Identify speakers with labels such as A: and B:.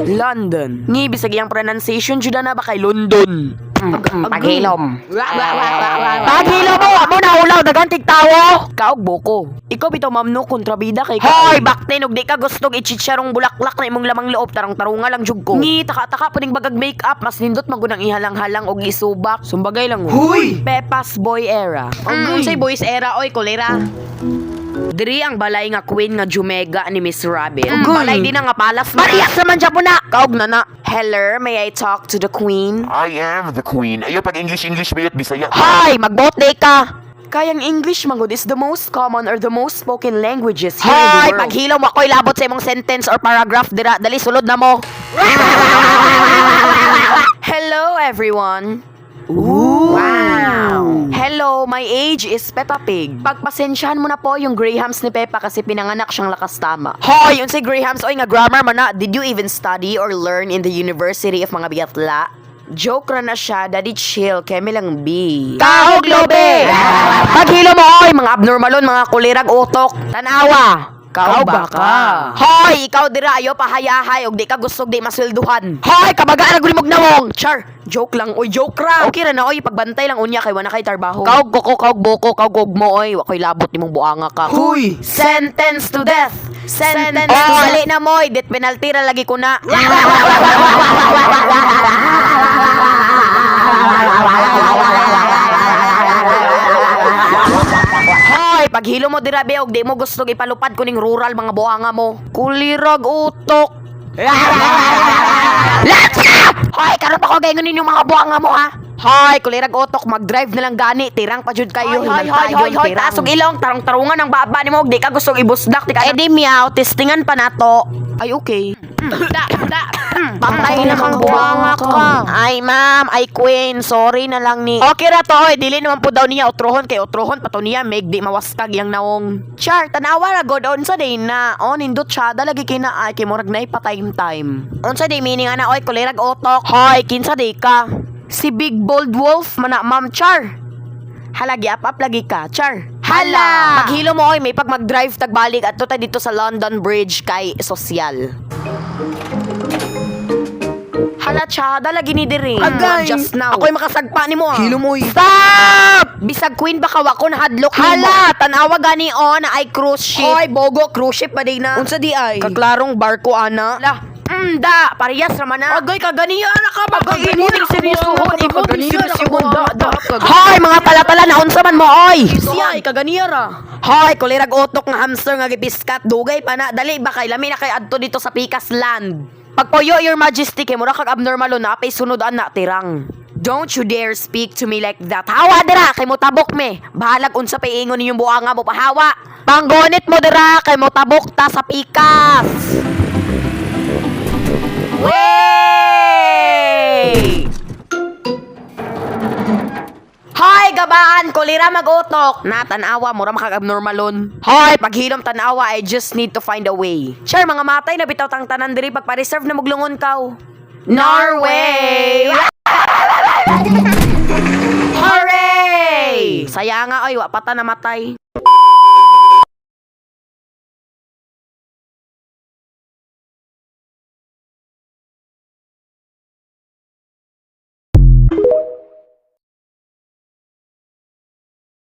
A: London. Ngi bisag iyang pronunciation jud na ba kay London.
B: Paghilom.
A: Paghilom mo, amo na ulaw dagang tigtawo. Kaog boko. Ikaw bitaw mamno kontrabida kay Hoy, bakte og di ka gustong ichicharong bulaklak na imong lamang loob tarong-tarunga lang jud ko. Ngi taka-taka puning bagag makeup mas nindot magunang ihalang-halang og isubak. Sumbagay lang.
B: Huy!
A: Pepas boy era.
B: Unsay boys era oy kolera.
A: Diri ang balay nga queen nga Jumega ni Miss Rabbit.
B: Balay
A: din nga palas. Marias naman siya po na. Kaog na na. Hello, may I talk to the queen?
C: I am the queen. Ayaw pag English bayot Bisaya.
A: Hi, mag-vote day ka. Kayang English mangod is the most common or the most spoken languages here in the
B: Hoy,
A: world.
B: paghilom mo ako'y labot sa imong sentence or paragraph dira. Dali sulod na mo.
A: Hello, everyone.
B: Wow.
A: Hello, my age is Peppa Pig. Pagpasensyahan mo na po yung Grahams ni Peppa kasi pinanganak siyang lakas tama.
B: Hoy, yun si Grahams oy nga grammar man na. Did you even study or learn in the University of mga biatla?
A: Joke ra na siya, daddy chill, kemi lang B.
B: Kahog lobe. Paghilo mo oy mga abnormalon, mga kulirag utok. Tanawa.
A: Kau baka.
B: Hoy, ikaw dira ayo pahayahay og di ka gustog di maswelduhan. Hoy, kabagaan gulimog nawong.
A: Char, joke lang, oy, joke ra.
B: Okay ra na oy, pagbantay lang unya kay wala kay tarbaho.
A: Kaog koko, kaog boko, kaog gugmo, oy, wakoy labot nimong buanga ka.
B: Huy!
A: Sentence to death. Sentence
B: Oh,
A: to
B: dali na moy, death penalty ra lagi ko na. Hoy, paghilo mo dira be og di mo gusto ipalupad ko ning rural mga buhanga mo.
A: Kulirag utok.
B: Let's go! Hoy, karon pa ko gayon ninyo mga buhanga mo ha. Hoy, kulirag utok, mag-drive na lang gani, tirang pa jud kayo,
A: Hoy,
B: tasog ilong, tarong-tarungan ang baba nimo, di ka gusto ibusdak, di ka. Edi miyaw, testingan pa nato.
A: Ay, okay.
B: Patay na kang buhanga ka. Ay, ma'am, ay queen, sorry na lang ni. Okay ra to, oy, dili naman po daw niya utrohon kay utrohon pato niya, meg di mawaskag yang naong.
A: Char, tanawa ra god unsa day na. On indot siya dalagi kina ay kay murag nay pa time.
B: Unsa di meaning ana oy, kulirag utok. Hoy, kinsa di ka?
A: Si Big Bold Wolf mana Ma'am Char. Halagi up lagi ka, Char.
B: Hala! Maghilo mo oy, may pag mag-drive tagbalik at tayo dito sa London Bridge kay sosyal.
A: Hala cha, dalagi ni diri.
B: Agay!
A: Just now.
B: Ako'y makasagpa ni mo ah.
A: Hilo mo,
B: Stop! Bisag queen baka wako na hadlok nimo. Hala, tanawa gani on na ay cruise ship.
A: Hoy, bogo cruise ship pa day na.
B: Unsa di ay?
A: Kaklarong barko ana.
B: La, da, parehas raman na.
A: Agay kaganiya na ka
B: Agay,
A: magaganiya seryosohon. Ikaw seryosohon da.
B: Hoy, mga talatala na unsa man mo oy.
A: Siya ay kaganiya ra.
B: Hoy, kulirag utok nga hamster nga gipiskat dugay pa na. Dali ba kay lami na kay adto dito sa Pikas Land. Pagpuyo your majesty kay mura kag abnormal na pay sunod na tirang.
A: Don't you dare speak to me like that.
B: Hawa dira kay mo tabok me. Bahalag unsa pay ingon ninyong buanga mo pahawa. Panggonit mo dira kay mo tabok ta sa Pikas. Wey! Hoy, gabaan! Kulira mag-utok!
A: Natanawa, mura makag-abnormalon.
B: Hoy, paghilom tanawa, I just need to find a way.
A: Sure, mga matay na bitaw tang tanan diri pagpa-reserve na muglungon kaw.
B: Norway!
A: Hooray!
B: Saya nga, oy, wa pa ta namatay.